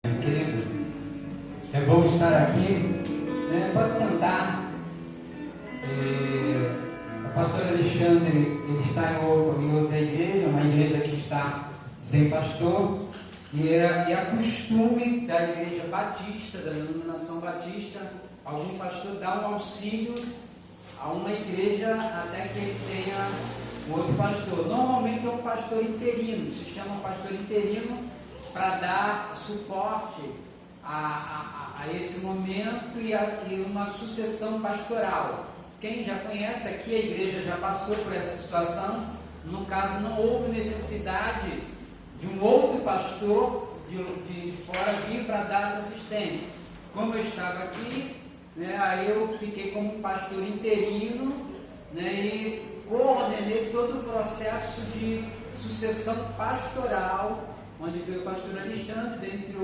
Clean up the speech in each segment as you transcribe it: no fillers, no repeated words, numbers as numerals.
Querido, é bom estar aqui, né? Pode sentar. O pastor Alexandre, ele está em outra igreja, uma igreja que está sem pastor, e é costume da igreja batista, da denominação batista, algum pastor dar um auxílio a uma igreja até que ele tenha um outro pastor. Normalmente é um pastor interino, se chama pastor interino, para dar suporte a esse momento e uma sucessão pastoral. Quem já conhece aqui, a igreja já passou por essa situação. No caso, não houve necessidade de um outro pastor de fora vir para dar essa assistência. Como eu estava aqui, né, aí eu fiquei como pastor interino, né, e coordenei todo o processo de sucessão pastoral, onde veio o pastor Alexandre, dentre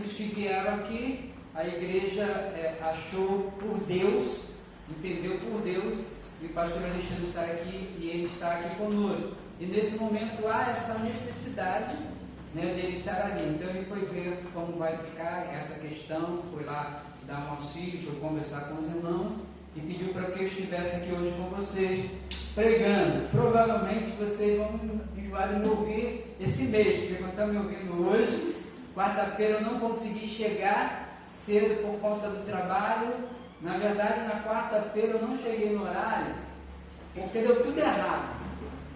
os que vieram aqui. A igreja achou por Deus, entendeu por Deus, e o pastor Alexandre está aqui, e ele está aqui conosco. E nesse momento há essa necessidade, né, dele estar ali. Então ele foi ver como vai ficar essa questão, foi lá dar um auxílio, foi conversar com os irmãos, e pediu para que eu estivesse aqui hoje com vocês, pregando. Provavelmente vocês vão enjoar de me ouvir esse mês, porque quando estão me ouvindo hoje, quarta-feira eu não consegui chegar cedo por conta do trabalho. Na verdade, na quarta-feira eu não cheguei no horário, porque deu tudo errado.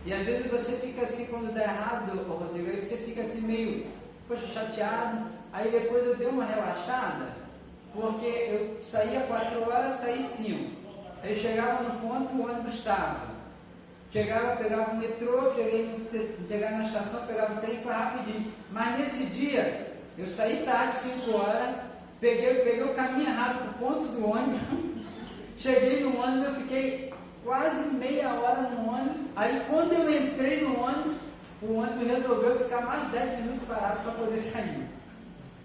E às vezes você fica assim, quando dá errado, Rodrigo, aí você fica assim meio, poxa, chateado. Aí depois eu dei uma relaxada, porque eu saía 4 horas, saí 5. Aí chegava no ponto, o ônibus estava. Chegava, pegava o metrô, chegava na estação, pegava o trem, foi rapidinho. Mas nesse dia, eu saí tarde, 5 horas, peguei o caminho errado para o ponto do ônibus, cheguei no ônibus, eu fiquei quase meia hora no ônibus. Aí quando eu entrei no ônibus, o ônibus resolveu ficar mais 10 minutos parado para poder sair.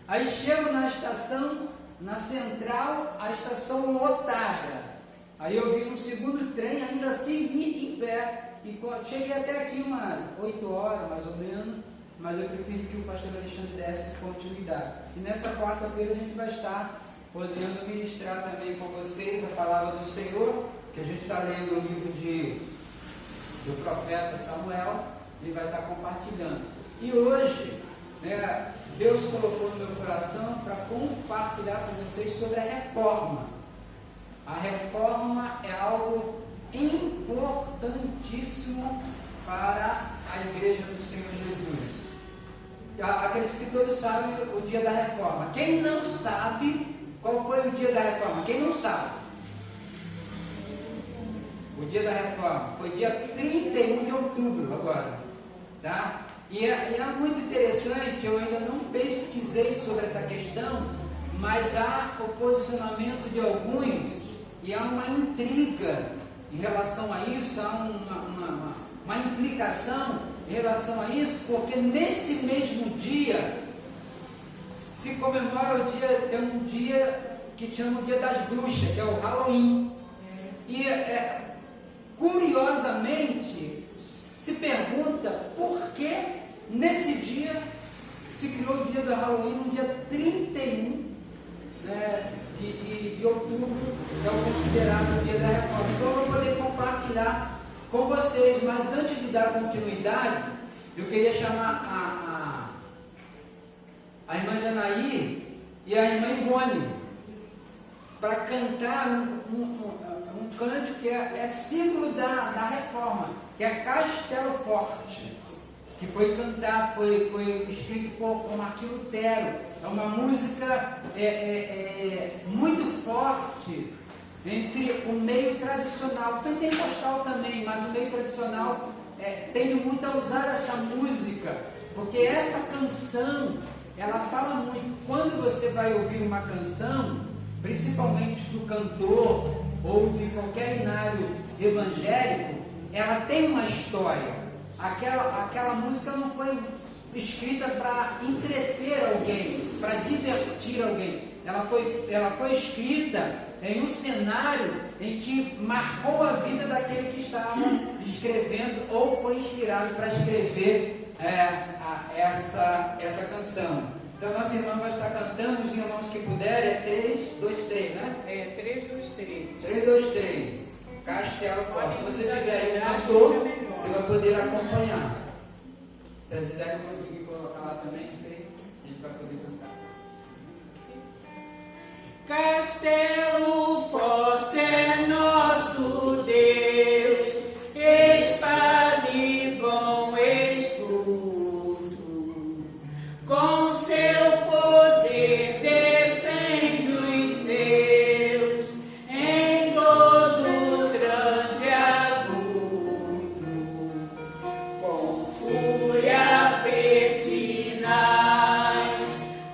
Aí chego na estação, na central, a estação lotada. Aí eu vi um segundo trem, ainda assim vi em pé, e cheguei até aqui umas 8 horas mais ou menos, mas eu preferi que o pastor Alexandre desse continuidade. E nessa quarta-feira a gente vai estar podendo ministrar também com vocês a palavra do Senhor, que a gente está lendo o livro do profeta Samuel, e vai estar compartilhando. E hoje, né, Deus colocou no meu coração para compartilhar com vocês sobre a reforma. A reforma é algo importantíssimo para a igreja do Senhor Jesus. Acredito que todos sabem o dia da reforma. Quem não sabe qual foi o dia da reforma? Quem não sabe? O dia da reforma foi dia 31 de outubro agora, tá? E é muito interessante, eu ainda não pesquisei sobre essa questão, mas há o posicionamento de alguns e há uma intriga em relação a isso, há uma implicação em relação a isso, porque nesse mesmo dia se comemora tem um dia que chama o Dia das Bruxas, que é o Halloween. E curiosamente se pergunta por que nesse dia se criou o dia do Halloween, no dia 31 de outubro, que é o considerado o dia da reforma. Então eu vou poder compartilhar com vocês, mas antes de dar continuidade, eu queria chamar a irmã Janaí e a irmã Ivone para cantar um cântico que é símbolo da reforma, que é Castelo Forte, que foi cantado, foi escrito por Martim Lutero. É uma música muito forte entre o meio tradicional, pentecostal também, mas o meio tradicional tende muito a usar essa música, porque essa canção, ela fala muito. Quando você vai ouvir uma canção, principalmente do cantor ou de qualquer inário evangélico, ela tem uma história. Aquela música não foi escrita para entreter alguém, para divertir alguém. Ela foi escrita em um cenário em que marcou a vida daquele que estava escrevendo ou foi inspirado para escrever essa canção. Então nossa irmã vai estar cantando, os irmãos que puderem, é 3, 2, 3, né? É, 3, 2, 3. 3, 2, 3. Castelo Forte. Se você tiver aí no cantor, você vai poder acompanhar. Se a Gisele conseguir colocar lá também, isso aí, a gente vai poder cantar. Castelo forte é nosso Deus, espada e bom escudo. Com seu poder defende os seus em todo transe agudo. Com fúria pertinaz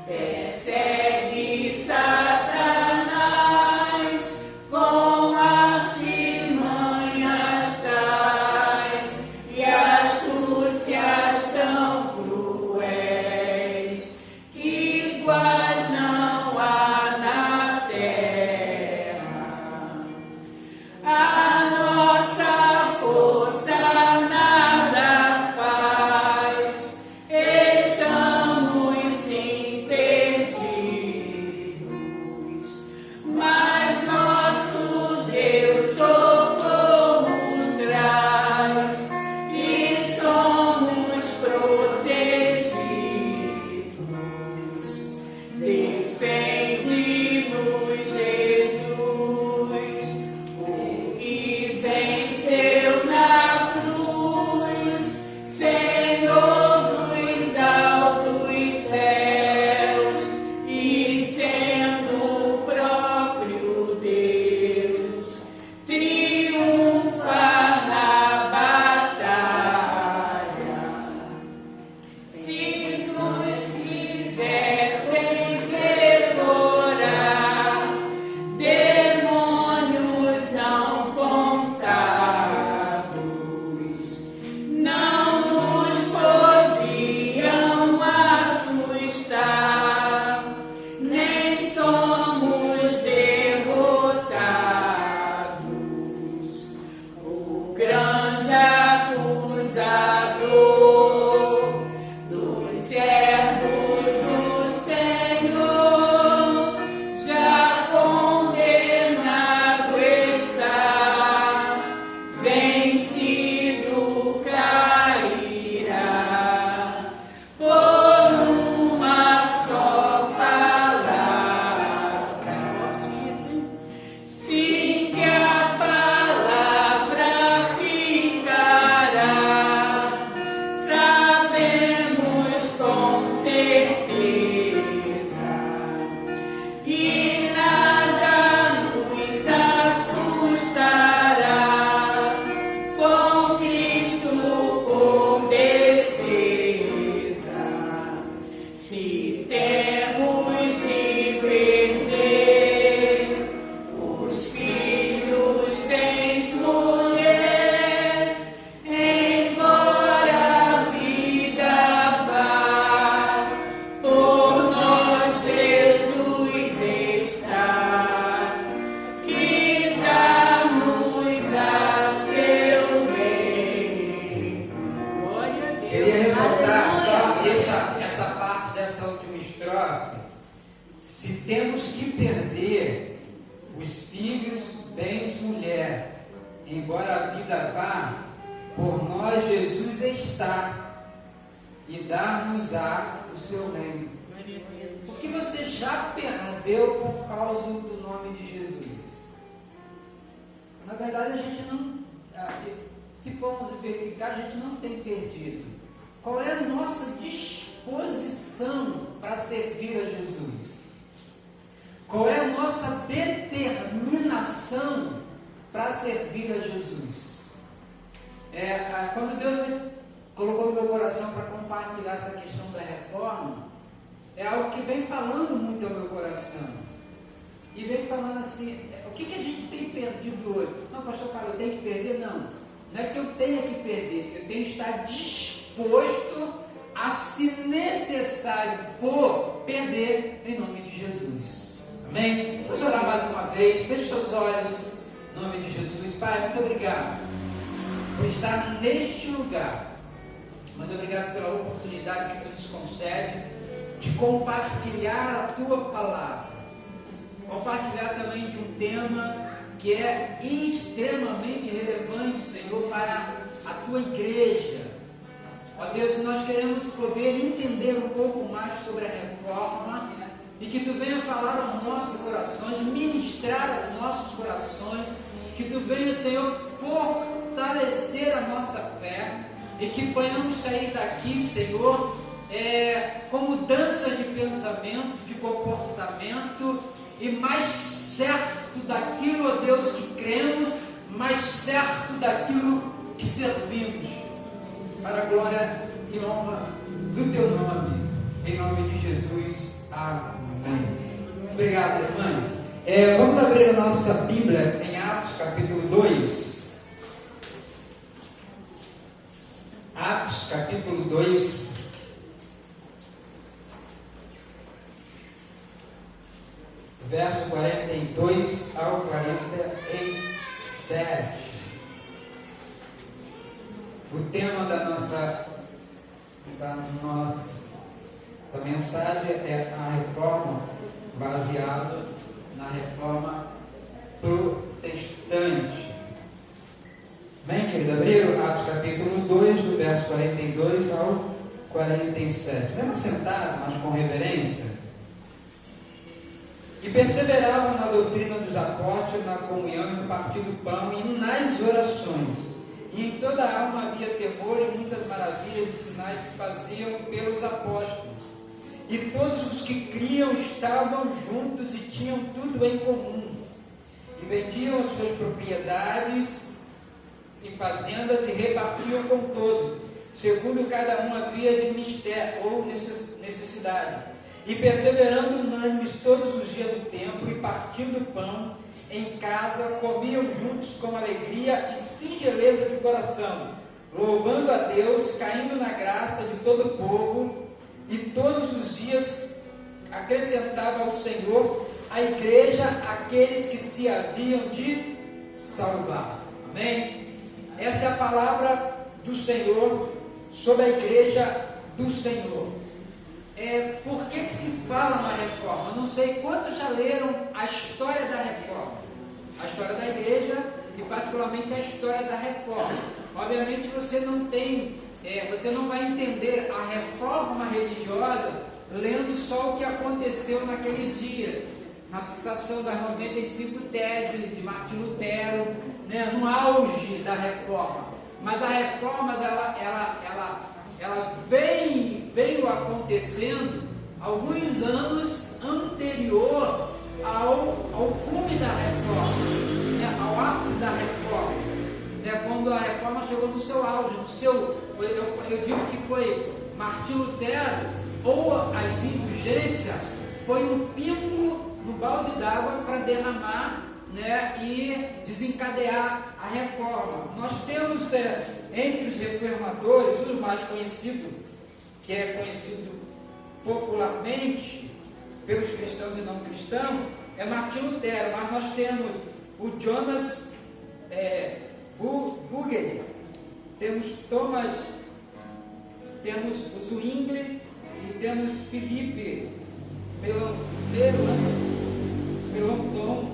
persegue Satanás, com artimanhas tais e astúcias tão cruéis que iguais não há na terra. A nossa força nada faz, estamos impedidos, mas nosso Deus socorro traz e somos protegidos. Defende-nos, Jesus, o que venceu na cruz, Senhor dos altos céus, e sendo o próprio Deus, triunfa na batalha. Se nos quisessem devorar, demônios não contados, não nos podiam assustar, nem somos derrotados. O grande acusador dos servos do Senhor já condenado está, vencido cairá por uma só palavra. Sim, que a palavra ficará, sabemos com certeza, e nada nos assustará, com Cristo por defesa. Se temos de perder os filhos, tens mulher, embora a vida vá, por nós Jesus está, e dá-nos a seu reino. Glória a Deus. Queria ressaltar só essa parte dessa última estrofe. Se temos que perder os filhos, bens, mulher, embora a vida vá, por nós Jesus está, e dar-nos-á o seu reino. O que você já perdeu por causa do nome de Jesus? Na verdade, a gente não, se formos verificar, a gente não tem perdido. Qual é a nossa disposição para servir a Jesus? Qual é a nossa determinação para servir a Jesus? Quando Deus colocou no meu coração para compartilhar essa questão da reforma, é algo que vem falando muito ao meu coração. E vem falando assim, o que a gente tem perdido hoje? Não, pastor Carlos, eu tenho que perder? Não é que eu tenha que perder, eu tenho que estar disposto a, se necessário for, perder em nome de Jesus. Amém? Vamos orar mais uma vez, feche seus olhos, em nome de Jesus. Pai, muito obrigado por estar neste lugar. Muito obrigado pela oportunidade que tu nos concede de compartilhar a tua palavra, compartilhar também de um tema que é extremamente relevante, Senhor, para a tua igreja. Ó Deus, nós queremos poder entender um pouco mais sobre a reforma e que tu venha falar aos nossos corações, ministrar aos nossos corações, que tu venha, Senhor, fortalecer a nossa fé e que venhamos sair daqui, Senhor, com mudanças de pensamento, de comportamento e mais certo daquilo, ó Deus, que cremos, mais certo daquilo que servimos, para a glória e honra do teu nome, em nome de Jesus, amém. Obrigado, irmãs. Vamos abrir a nossa Bíblia em Atos capítulo 2. Atos capítulo 2. Verso 42 ao 47. O tema da nossa mensagem é a reforma, baseada na reforma protestante. Bem, querido, abriram Atos capítulo 2, do verso 42 ao 47. Mesmo sentado, mas com reverência. E perseveravam na doutrina dos apóstolos, na comunhão e no partir do pão e nas orações. E em toda a alma havia temor e muitas maravilhas e sinais que faziam pelos apóstolos. E todos os que criam estavam juntos e tinham tudo em comum. E vendiam as suas propriedades e fazendas e repartiam com todos, segundo cada um havia de mistério ou necessidade. E perseverando unânimes todos os dias no templo e partindo o pão em casa, comiam juntos com alegria e singeleza de coração, louvando a Deus, caindo na graça de todo o povo, e todos os dias acrescentava ao Senhor a igreja aqueles que se haviam de salvar. Amém? Essa é a palavra do Senhor sobre a igreja do Senhor. Por que se fala na reforma? Não sei quantos já leram a história da reforma, a história da igreja e particularmente a história da reforma. Obviamente você não vai entender a reforma religiosa lendo só o que aconteceu naqueles dias, na fixação das 95 teses de Martim Lutero, né, no auge da reforma. Mas a reforma ela veio acontecendo alguns anos anterior ao cume da reforma, né, ao ápice da reforma, né, quando a reforma chegou no seu auge, eu digo que foi Martim Lutero, ou as indulgências, foi um pingo no balde d'água para derramar, né, e desencadear a reforma. Nós temos entre os reformadores, o mais conhecido, que é conhecido popularmente pelos cristãos e não cristãos, é Martim Lutero, mas nós temos o Jonas Bulger, temos Thomas, temos o Zwingli e temos Felipe Melanchthon,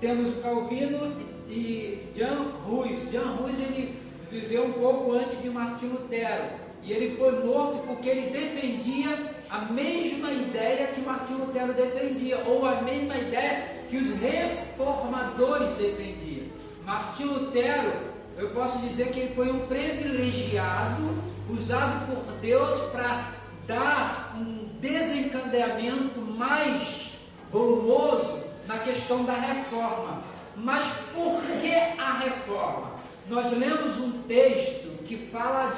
temos o Calvino e Jan Hus. Jan Hus, ele viveu um pouco antes de Martim Lutero e ele foi morto porque ele defendia a mesma ideia que Martim Lutero defendia, ou a mesma ideia que os reformadores defendiam. Martim Lutero, eu posso dizer que ele foi um privilegiado usado por Deus para dar um desencadeamento mais volumoso na questão da reforma. Mas por que a reforma? Nós lemos um texto que fala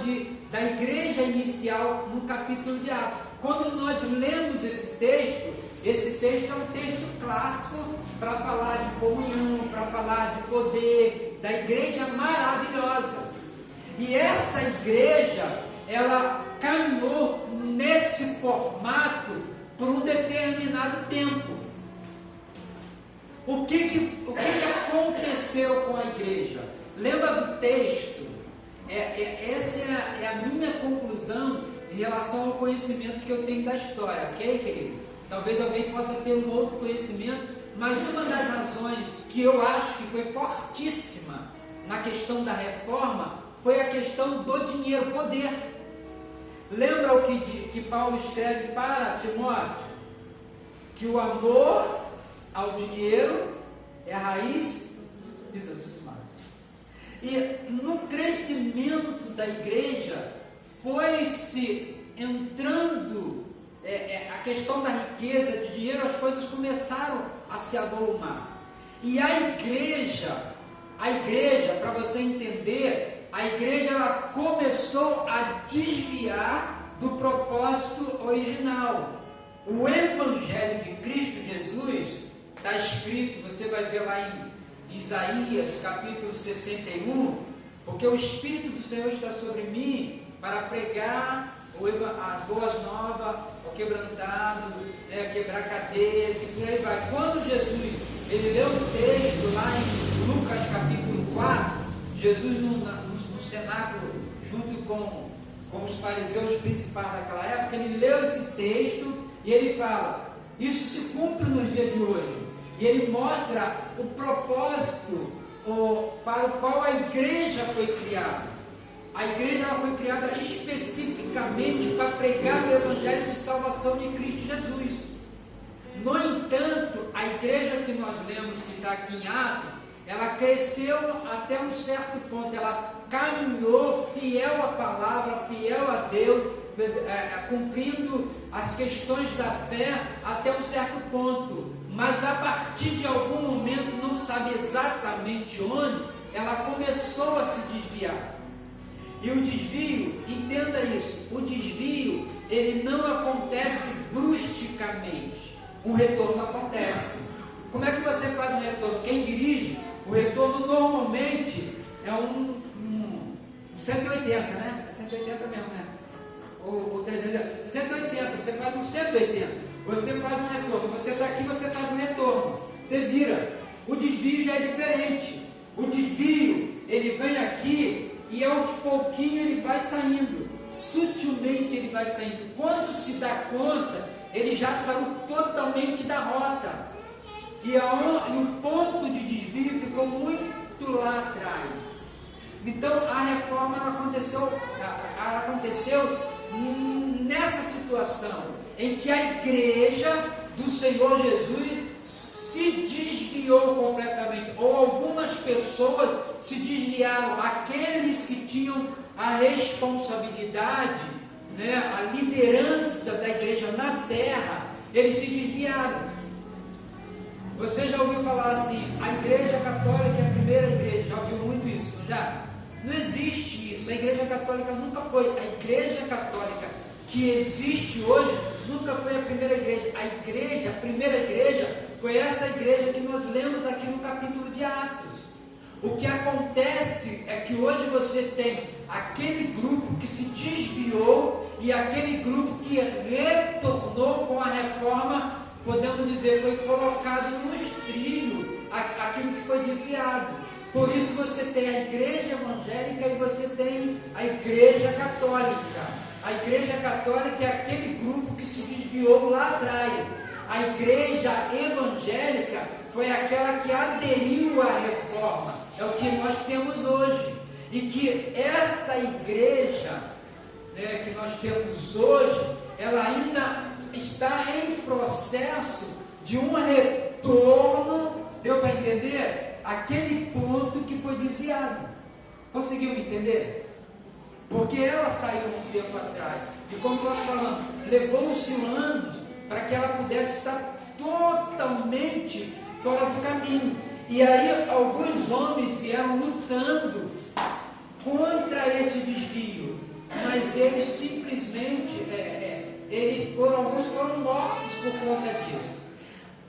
da igreja inicial no capítulo de Atos. Quando nós lemos esse texto é um texto clássico para falar de comunhão, para falar de poder, da igreja maravilhosa. E essa igreja, ela caminhou nesse formato por um determinado tempo. O que aconteceu com a igreja? Lembra do texto? Essa é a minha conclusão em relação ao conhecimento que eu tenho da história, ok, querido? Talvez alguém possa ter um outro conhecimento, mas uma das razões que eu acho que foi fortíssima na questão da reforma foi a questão do dinheiro, poder. Lembra o que Paulo escreve para Timóteo? Que o amor ao dinheiro é a raiz de todos os males. E no crescimento da igreja foi-se entrando a questão da riqueza, de dinheiro, as coisas começaram a se avolumar. E a igreja, para você entender, a igreja ela começou a desviar do propósito original. O Evangelho de Cristo Jesus está escrito, você vai ver lá em Isaías capítulo 61, porque o Espírito do Senhor está sobre mim para pregar as boas novas, o quebrantado, quebrar cadeias e por aí vai. Quando Jesus ele leu o texto lá em Lucas capítulo 4, Jesus no cenáculo, junto com os fariseus principais daquela época, ele leu esse texto e ele fala, isso se cumpre nos dias de hoje. E ele mostra o propósito para o qual a igreja foi criada. A igreja ela foi criada especificamente para pregar o Evangelho de salvação de Cristo Jesus. No entanto, a igreja que nós lemos, que está aqui em Atos, ela cresceu até um certo ponto, ela caminhou fiel à palavra, fiel a Deus, cumprindo as questões da fé até um certo ponto. Mas a partir de algum momento, não sabe exatamente onde, ela começou a se desviar. E o desvio, entenda isso, o desvio, ele não acontece bruscamente. Um retorno acontece. Como é que você faz um retorno? Quem dirige, o retorno normalmente é um 180, né? É 180 mesmo, né? Ou 300, 180, você faz um 180. Você faz um retorno. Você sai aqui, você faz um retorno. Você vira. O desvio já é diferente. O desvio, ele vem aqui e aos pouquinhos ele vai saindo. Sutilmente ele vai saindo. Quando se dá conta, ele já saiu totalmente da rota. E o ponto de desvio ficou muito lá atrás. Então a reforma ela aconteceu nessa situação em que a igreja do Senhor Jesus se desviou completamente, ou algumas pessoas se desviaram, aqueles que tinham a responsabilidade, a liderança da igreja na terra, eles se desviaram. Você já ouviu falar assim, a igreja católica é a primeira igreja, já ouviu muito isso, não já? Não existe isso, a igreja católica nunca foi, a igreja católica que existe hoje, nunca foi a primeira igreja. A primeira igreja foi essa igreja que nós lemos aqui no capítulo de Atos. O que acontece é que hoje você tem aquele grupo que se desviou e aquele grupo que retornou com a reforma, podemos dizer, foi colocado nos trilhos, aquilo que foi desviado. Por isso você tem a igreja evangélica e você tem a igreja católica. A igreja católica é aquele grupo que se desviou lá atrás. A igreja evangélica foi aquela que aderiu à reforma. É o que nós temos hoje. E que essa igreja, que nós temos hoje, ela ainda está em processo de um retorno, deu para entender? Aquele ponto que foi desviado. Conseguiu me entender? Porque ela saiu um tempo atrás. E como nós falamos, levou-se anos para que ela pudesse estar totalmente fora do caminho. E aí alguns homens vieram lutando contra esse desvio. Mas eles simplesmente, alguns foram mortos por conta disso.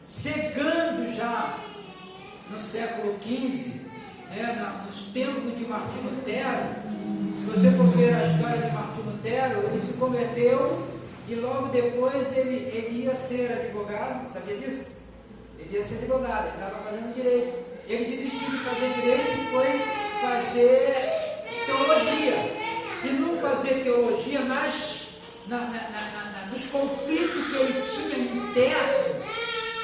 Chegando já no século XV, nos tempos de Martinho Lutero, se você for ver a história de Martinho Lutero, ele se converteu e logo depois ele ia ser advogado, sabia disso? Ele ia ser advogado, ele estava fazendo direito. Ele desistiu de fazer direito e foi fazer teologia. E não fazer teologia nas nos conflitos que ele tinha interno,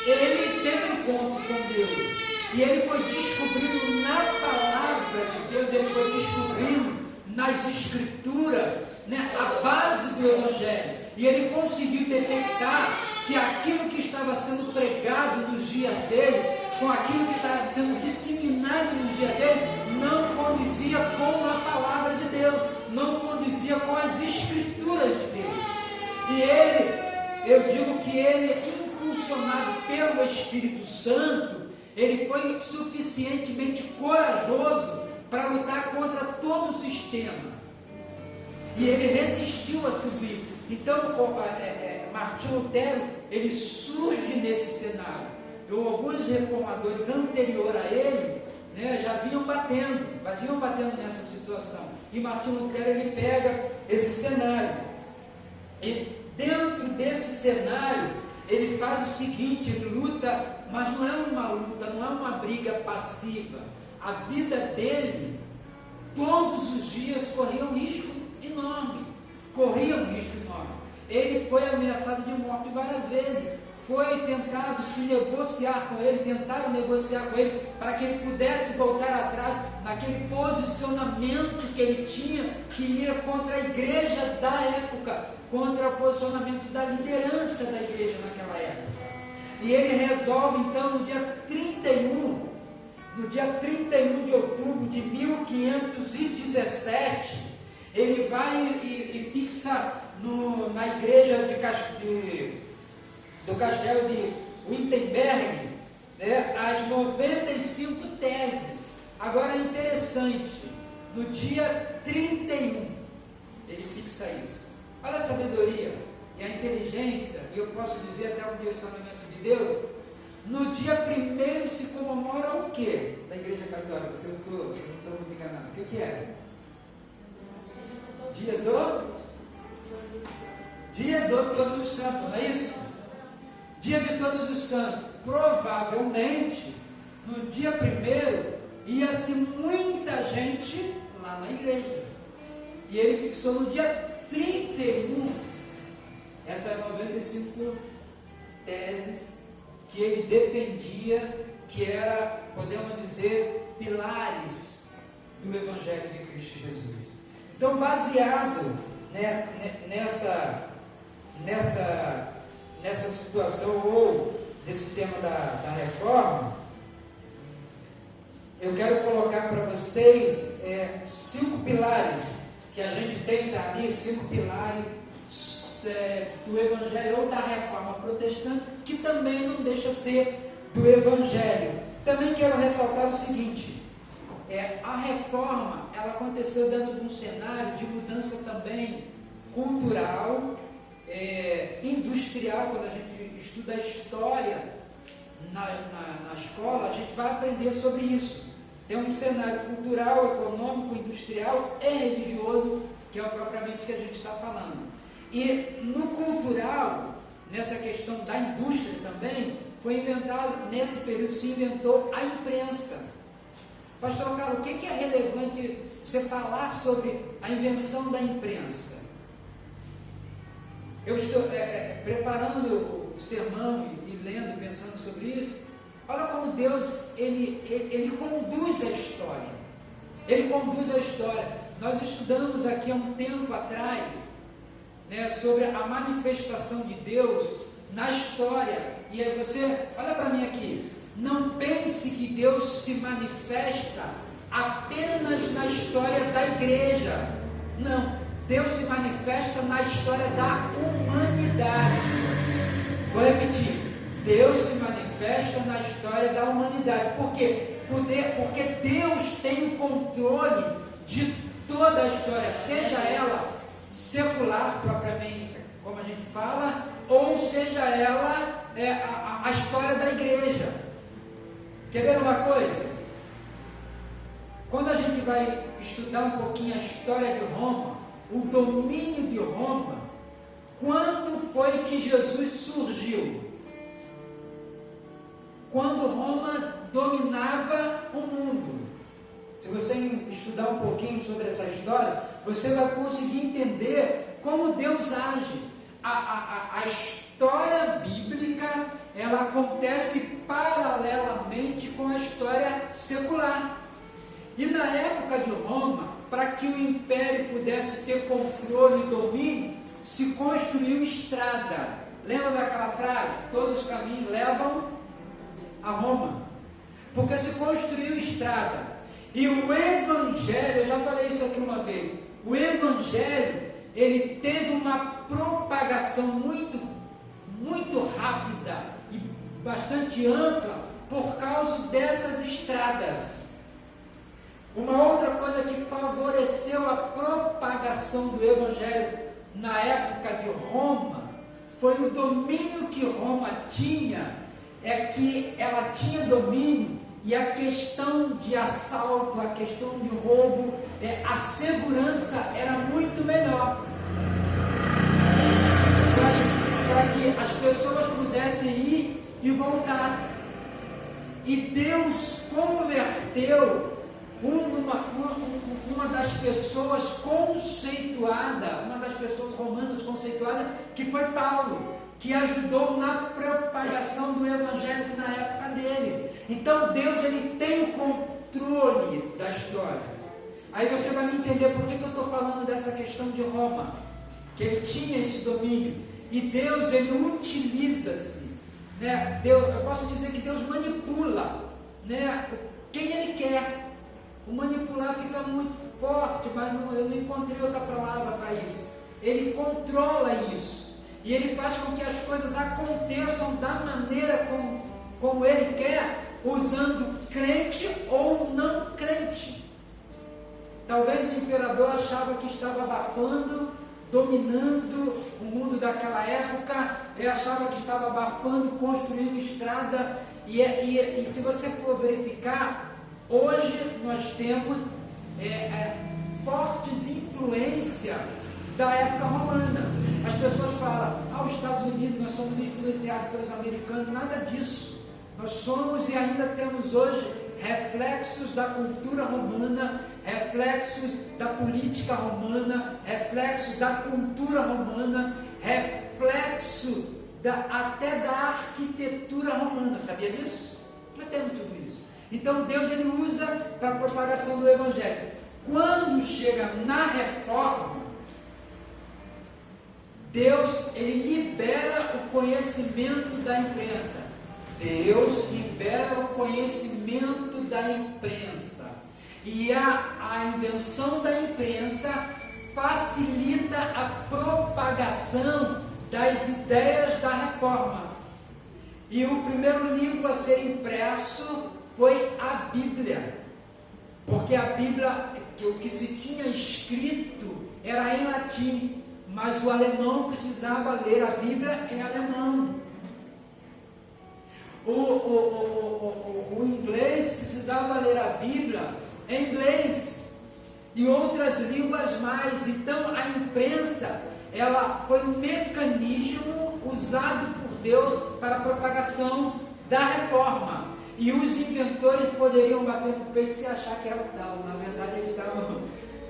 ele teve um encontro com Deus. E ele foi descobrindo na palavra de Deus, ele foi descobrindo nas escrituras, né, a base do Evangelho. E ele conseguiu detectar que aquilo que estava sendo pregado nos dias dele, com aquilo que estava sendo disseminado nos dias dele, não condizia com a palavra de Deus, não condizia com as escrituras de Deus. E ele, eu digo que ele, impulsionado pelo Espírito Santo, ele foi suficientemente corajoso para lutar contra todo o sistema. E ele resistiu a tudo isso. Então, Martinho Lutero, ele surge nesse cenário. Alguns reformadores anteriores a ele, né, já vinham batendo nessa situação. E Martinho Lutero, ele pega esse cenário. E dentro desse cenário, ele faz o seguinte, ele luta, mas não é uma luta, não é uma briga passiva. A vida dele, todos os dias, corria um risco enorme. Ele foi ameaçado de morte várias vezes. Foi tentado se negociar com ele, tentaram negociar com ele para que ele pudesse voltar atrás naquele posicionamento que ele tinha, que ia contra a igreja da época, contra o posicionamento da liderança da igreja naquela época. E ele resolve então no dia 31 de outubro de 1517, ele vai e fixa na igreja do castelo de Wittenberg, né, as 95 teses. Agora é interessante, no dia 31, ele fixa isso. Olha a sabedoria e a inteligência, e eu posso dizer até o direcionamento de Deus. No dia 1º se comemora o que da Igreja Católica? Se eu não estou muito enganado, o que é? Dia de Todos os Santos, não é isso? Dia de Todos os Santos. Provavelmente, no dia 1º, ia-se muita gente lá na igreja. E ele fixou no dia 31, essas 95 teses que ele defendia, que era, podemos dizer, pilares do Evangelho de Cristo Jesus. Então, baseado, né, nessa situação ou desse tema da reforma, eu quero colocar para vocês 5 pilares que a gente tem ali, 5 pilares do Evangelho ou da reforma protestante, que também não deixa ser do Evangelho. Também quero ressaltar o seguinte: a reforma, ela aconteceu dentro de um cenário de mudança também cultural, industrial. Quando a gente estuda a história na escola, a gente vai aprender sobre isso. Tem um cenário cultural, econômico, industrial e religioso, que é o propriamente que a gente está falando. E no cultural, nessa questão da indústria também, foi inventado, nesse período se inventou a imprensa. Pastor Carlos, o que é relevante você falar sobre a invenção da imprensa? Eu estou preparando o sermão e lendo, pensando sobre isso. Olha como Deus, ele conduz a história. Ele conduz a história. Nós estudamos aqui há um tempo atrás, né, sobre a manifestação de Deus na história. E aí você, olha para mim aqui, não pense que Deus se manifesta apenas na história da igreja. Não, Deus se manifesta na história da humanidade. Vou repetir, Deus se manifesta na história da humanidade. Por quê? Porque Deus tem o controle de toda a história, seja ela secular, propriamente, como a gente fala, ou seja ela a história da igreja. Quer ver uma coisa? Quando a gente vai estudar um pouquinho a história de Roma, o domínio de Roma, quando foi que Jesus surgiu? Quando Roma dominava o mundo. Se você estudar um pouquinho sobre essa história, você vai conseguir entender como Deus age. A história bíblica, ela acontece paralelamente com a história secular. E na época de Roma, para que o império pudesse ter controle e domínio, se construiu estrada. Lembra daquela frase? Todos os caminhos levam a Roma. Porque se construiu estrada. E o Evangelho, eu já falei isso aqui uma vez, o Evangelho, ele teve uma propagação muito rápida e bastante ampla por causa dessas estradas. Uma outra coisa que favoreceu a propagação do Evangelho na época de Roma foi o domínio que Roma tinha, é que ela tinha domínio e a questão de assalto, a questão de roubo, a segurança era muito melhor. Para que as pessoas pudessem ir e voltar. E Deus converteu uma das pessoas conceituada, uma das pessoas romanas conceituadas, que foi Paulo, que ajudou na propagação do Evangelho na época dele. Então Deus, ele tem o controle da história. Aí você vai me entender por que eu estou falando dessa questão de Roma, que ele tinha esse domínio. E Deus, ele utiliza-se, né? Eu posso dizer que Deus manipula, né? Quem ele quer. O manipular fica muito forte, mas eu não encontrei outra palavra para isso. Ele controla isso. E ele faz com que as coisas aconteçam da maneira como ele quer, usando crente ou não crente. Talvez o imperador achava que estava abafando, dominando o mundo daquela época, ele achava que estava abafando, construindo estrada, e se você for verificar, hoje nós temos fortes influências da época romana. As pessoas falam, os Estados Unidos, nós somos influenciados pelos americanos. Nada disso. Nós somos e ainda temos hoje reflexos da cultura romana, reflexos da política romana, reflexos da cultura romana, reflexo até da arquitetura romana. Sabia disso? Nós temos tudo isso. Então Deus, ele usa para a propagação do Evangelho. Quando chega na reforma, Deus, ele libera o conhecimento da imprensa. Deus libera o conhecimento da imprensa. E a invenção da imprensa facilita a propagação das ideias da reforma. E o primeiro livro a ser impresso foi a Bíblia. Porque a Bíblia, o que se tinha escrito era em latim, mas o alemão precisava ler a Bíblia em alemão. O inglês precisava ler a Bíblia em inglês e outras línguas mais. Então a imprensa, ela foi um mecanismo usado por Deus para a propagação da reforma. E os inventores poderiam bater no peito e se achar que era tal. Na verdade, eles estavam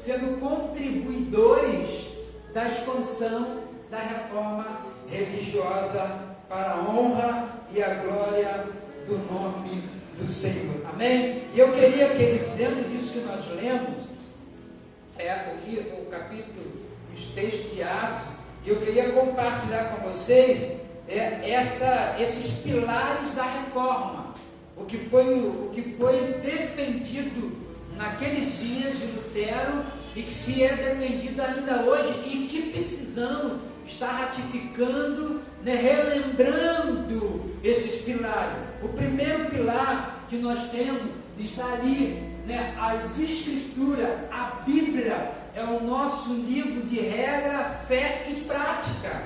sendo contribuidores da expansão da reforma religiosa para a honra e a glória do nome do Senhor. Amém? E eu queria que dentro disso que nós lemos, o capítulo, os textos de Atos, e eu queria compartilhar com vocês esses pilares da reforma. O que foi defendido naqueles dias de Lutero e que se é defendido ainda hoje e que precisamos estar ratificando, né, relembrando esses pilares. O primeiro pilar que nós temos está ali, né, as Escrituras, a Bíblia é o nosso livro de regra, fé e prática.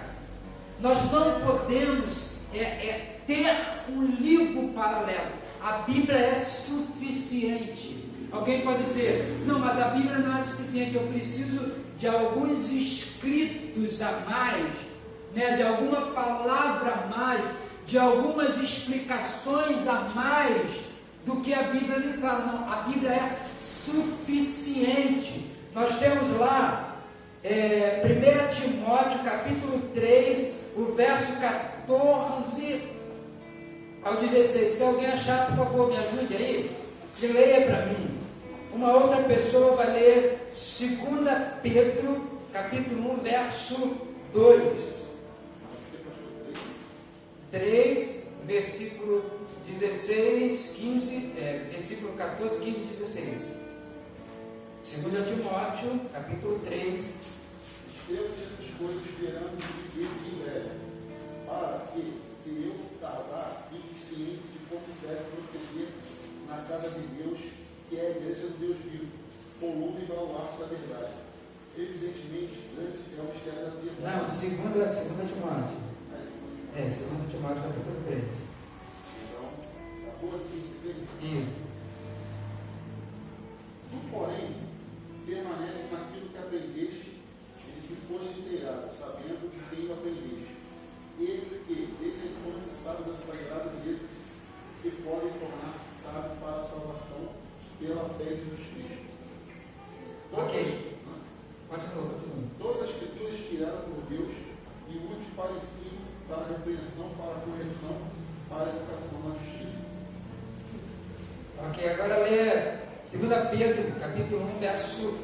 Nós não podemos ter um livro paralelo. A Bíblia é suficiente. Alguém pode dizer, não, mas a Bíblia não é suficiente, eu preciso de alguns escritos a mais, né, de alguma palavra a mais, de algumas explicações a mais do que a Bíblia me fala. Não, a Bíblia é suficiente. Nós temos lá 1 Timóteo capítulo 3, o verso 14 ao 16. Se alguém achar, por favor, me ajude aí, e leia para mim. Uma outra pessoa vai ler 2 Pedro capítulo 1, verso 2. 3, versículo 16, 15, versículo 14, 15 e 16. 2 Timóteo, capítulo 3. Escrevo-te essas coisas esperando viver em breve, para que, se eu tardar, fiques ciente de como se deve proceder na casa de Deus, que é a igreja do Deus vivo, coluna e baluarte da verdade. Evidentemente, grande é o mistério da piedade. Não, 2 Timóteo. 2 Timóteo, capítulo 3. Então, acabou aqui de dizer. Isso. Tu, porém, permanece naquilo que aprendeste e de que foste inteirado, sabendo que quem o aprendeste. Ele que, desde a infância, sabe das sagradas letras, que podem tornar-te sábio para a salvação pela fé de Jesus Cristo. Ok. Continua. Toda a Escritura é inspirada por Deus e útil para o ensino, para a repreensão, para a correção, para a educação na justiça. Ok, agora lê 2 Pedro, capítulo 1, verso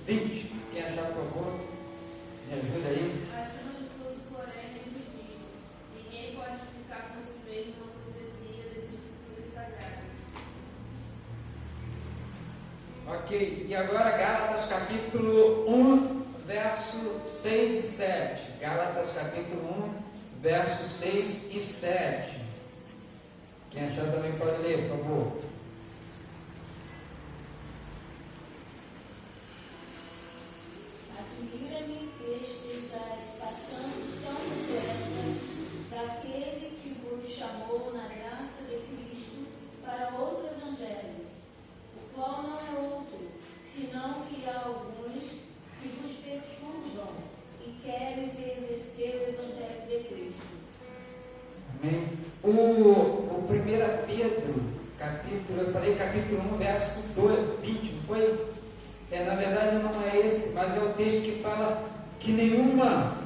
20. Quem achar, por favor, me ajuda aí. Acima de tudo, porém, lembro disto: ninguém pode explicar por si mesmo uma profecia das Escrituras Sagradas. Ok, e agora Gálatas capítulo 1, verso 6 e 7. Gálatas capítulo 1, verso 6 e 7. Quem achar também pode ler, por favor. Admira-me que estejais passando tão depressa daquele que vos chamou na graça de Cristo para outro evangelho, o qual não é outro, senão que há alguns que vos perturbam e querem perverter o evangelho de Cristo. Amém? O 1 Pedro, eu falei capítulo 1, verso 20, não foi? Na verdade não é esse, mas é o texto que fala que nenhuma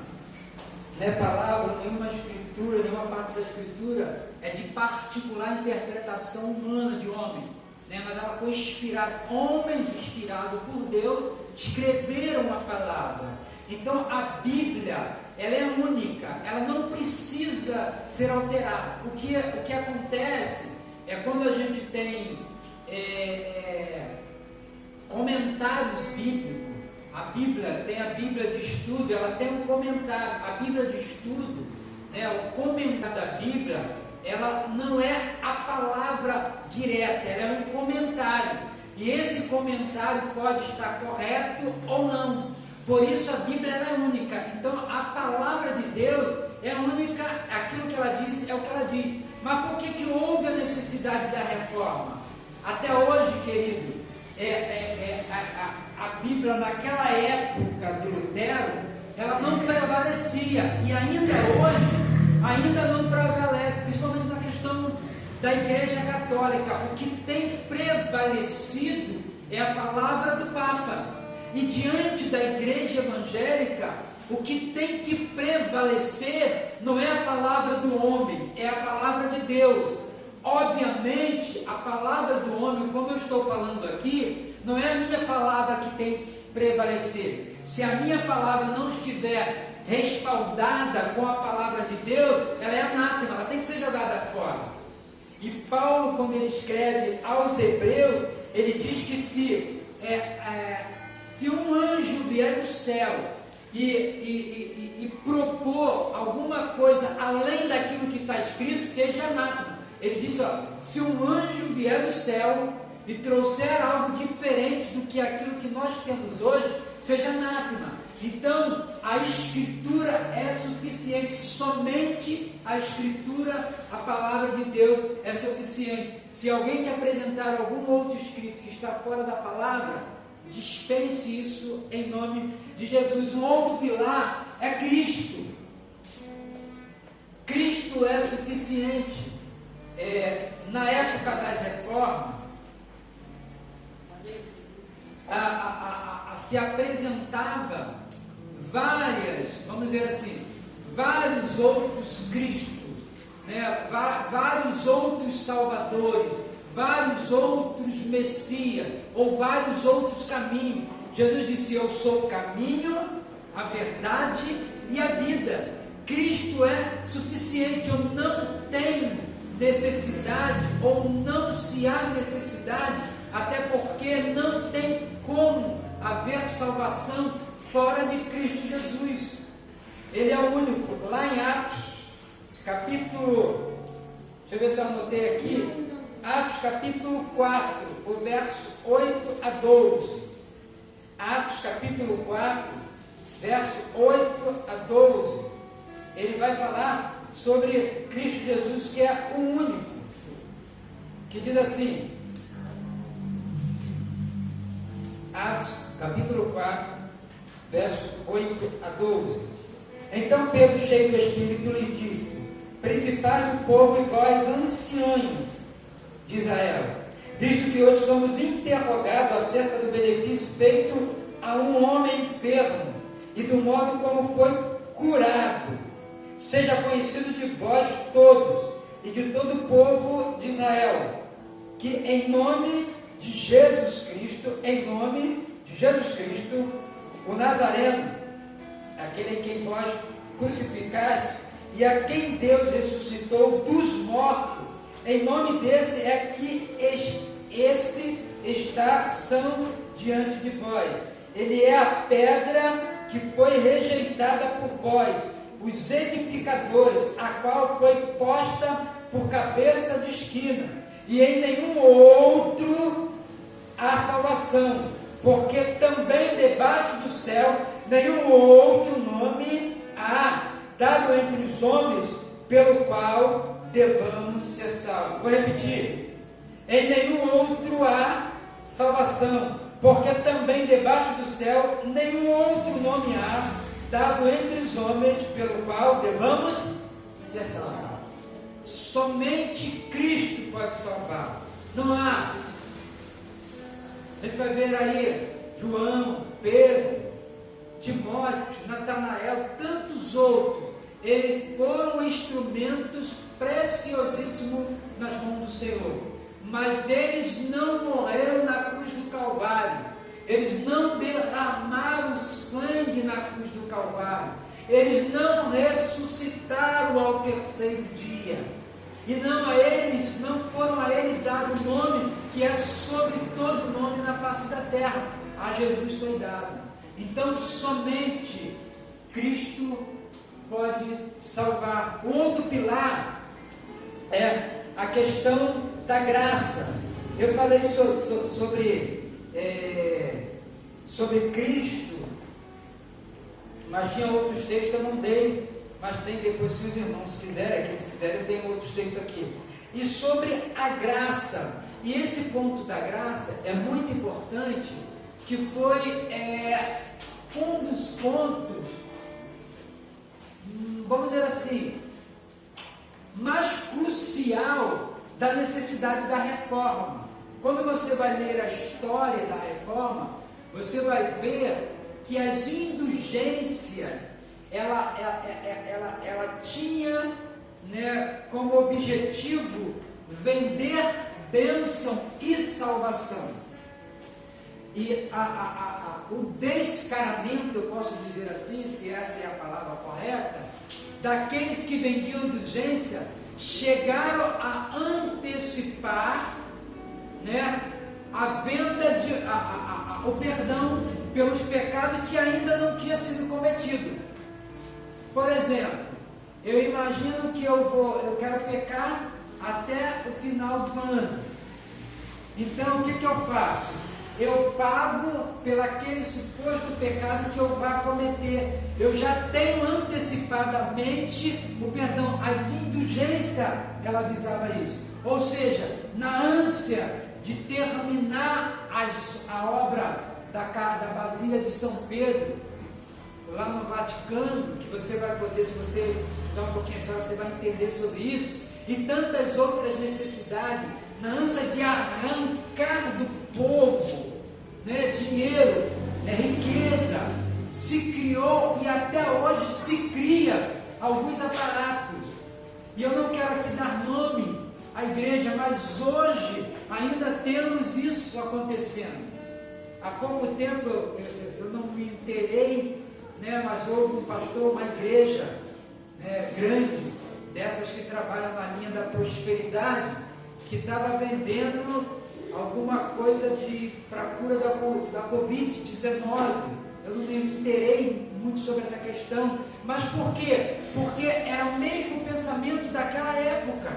palavra, nenhuma escritura, nenhuma parte da escritura é de particular interpretação humana de homem, mas ela foi inspirada, homens inspirados por Deus escreveram a palavra. Então a Bíblia, ela é única, ela não precisa ser alterada. O que acontece é quando a gente tem comentários bíblicos. A Bíblia tem a Bíblia de estudo, ela tem um comentário. A Bíblia de estudo, o comentário da Bíblia, ela não é a palavra direta, ela é um comentário. E esse comentário pode estar correto ou não. Por isso a Bíblia ela é única. Então a palavra de Deus é única, aquilo que ela diz é o que ela diz. Mas por que houve a necessidade da reforma? Até hoje, querido, a Bíblia naquela época de Lutero, ela não prevalecia, e ainda hoje não prevalece, principalmente na questão da Igreja Católica. O que tem prevalecido é a palavra do Papa, e diante da Igreja Evangélica, o que tem que prevalecer não é a palavra do homem, é a palavra de Deus. Obviamente, a palavra do homem, como eu estou falando aqui, não é a minha palavra que tem que prevalecer. Se a minha palavra não estiver respaldada com a palavra de Deus, ela é anátema, ela tem que ser jogada fora. E Paulo, quando ele escreve aos Hebreus, ele diz que se um anjo vier do céu e propor alguma coisa além daquilo que está escrito, seja anátema. Ele disse, se um anjo vier do céu e trouxer algo diferente do que aquilo que nós temos hoje, seja anátema. Então, a Escritura é suficiente, somente a Escritura, a palavra de Deus é suficiente. Se alguém te apresentar algum outro escrito que está fora da palavra, dispense isso em nome de Jesus. Um outro pilar é Cristo. Cristo é suficiente. Na época das reformas, se apresentava vamos dizer assim, vários outros Cristos, né? Vários outros Salvadores, vários outros Messias, ou vários outros caminhos. Jesus disse: eu sou o caminho, a verdade e a vida. Cristo é suficiente. Eu não tenho necessidade, ou não se há necessidade, até porque não tem como haver salvação fora de Cristo Jesus. Ele é o único. Lá em Atos, capítulo, deixa eu ver se eu anotei aqui, Atos capítulo 4, o verso 8 a 12. Atos capítulo 4, verso 8 a 12. Ele vai falar sobre Cristo Jesus, que é o único, que diz assim, Atos capítulo 4, verso 8 a 12. Então Pedro, cheio do Espírito, lhe disse: principais do povo e vós, anciões de Israel, visto que hoje somos interrogados acerca do benefício feito a um homem enfermo e do modo como foi curado, seja conhecido de vós todos e de todo o povo de Israel, que em nome de Jesus Cristo, o Nazareno, aquele em quem vós crucificaste e a quem Deus ressuscitou dos mortos, em nome desse é que esse está são diante de vós. Ele é a pedra que foi rejeitada por vós, os edificadores, a qual foi posta por cabeça de esquina, e em nenhum outro há salvação, porque também debaixo do céu nenhum outro nome há dado entre os homens pelo qual devamos ser salvos. Vou repetir: em nenhum outro há salvação, porque também debaixo do céu nenhum outro nome há dado entre os homens pelo qual devamos ser salvos. Somente Cristo pode salvar. Não há. A gente vai ver aí João, Pedro, Timóteo, Natanael, tantos outros. Eles foram instrumentos preciosíssimos nas mãos do Senhor. Mas eles não morreram na cruz do Calvário. Eles não derramaram sangue na cruz do Calvário. Eles não ressuscitaram ao terceiro dia. E não foram a eles dado o nome que é sobre todo nome na face da terra. A Jesus foi dado. Então somente Cristo pode salvar. O outro pilar é a questão da graça. Eu falei sobre Cristo, mas tinha outros textos, eu não dei, mas tem depois, se os irmãos quiserem, eu tenho outros textos aqui. E sobre a graça, e esse ponto da graça é muito importante, que foi um dos pontos, vamos dizer assim, mais crucial da necessidade da reforma. Quando você vai ler a história da reforma, você vai ver que as indulgências, ela tinha, né, como objetivo vender bênção e salvação. E o descaramento, eu posso dizer assim, se essa é a palavra correta, daqueles que vendiam indulgência, chegaram a antecipar, né, a venda o perdão pelos pecados que ainda não tinha sido cometido. Por exemplo, eu imagino que eu quero pecar até o final do ano. Então o que eu faço? Eu pago pelaquele suposto pecado que eu vá cometer. Eu já tenho antecipadamente o perdão. A indulgência, ela visava isso. Ou seja, na ânsia de terminar a obra da Basílica de São Pedro, lá no Vaticano, que você vai poder, se você estudar um pouquinho a história, você vai entender sobre isso, e tantas outras necessidades, na ânsia de arrancar do povo, né, dinheiro, riqueza. Se se criou e até hoje se cria alguns aparatos. E eu não quero aqui dar nome à igreja, mas hoje ainda temos isso acontecendo. Há pouco tempo eu não me inteirei, né, mas houve um pastor, uma igreja, né, grande, dessas que trabalham na linha da prosperidade, que estava vendendo alguma coisa para a cura da Covid-19. Eu não me inteirei muito sobre essa questão. Mas por quê? Porque era o mesmo pensamento daquela época.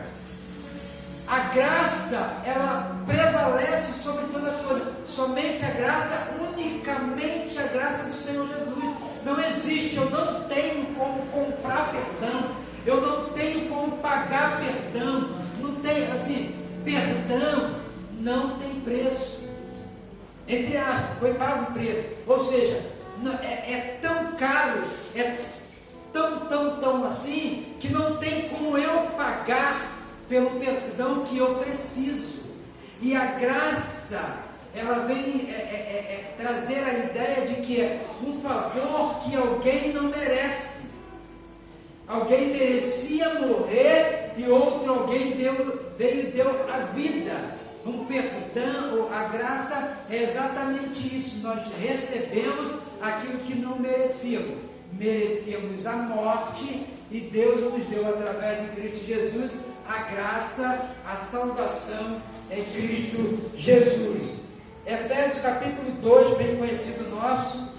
A graça, ela prevalece sobre todas as coisas. Somente a graça, unicamente a graça do Senhor Jesus. Não existe, eu não tenho como comprar perdão. Eu não tenho como pagar perdão. Não tem, assim, perdão não tem preço. Entre aspas, foi pago o preço. Ou seja, é tão caro, é tão assim, que não tem como eu pagar pelo perdão que eu preciso. E a graça, ela vem trazer a ideia de que é um favor que alguém não merece. Alguém merecia morrer e outro alguém veio e deu a vida. Um perdão, a graça é exatamente isso. Nós recebemos aquilo que não merecíamos. Merecíamos a morte e Deus nos deu através de Cristo Jesus a graça, a salvação em Cristo Jesus. Efésios capítulo 2, bem conhecido nosso.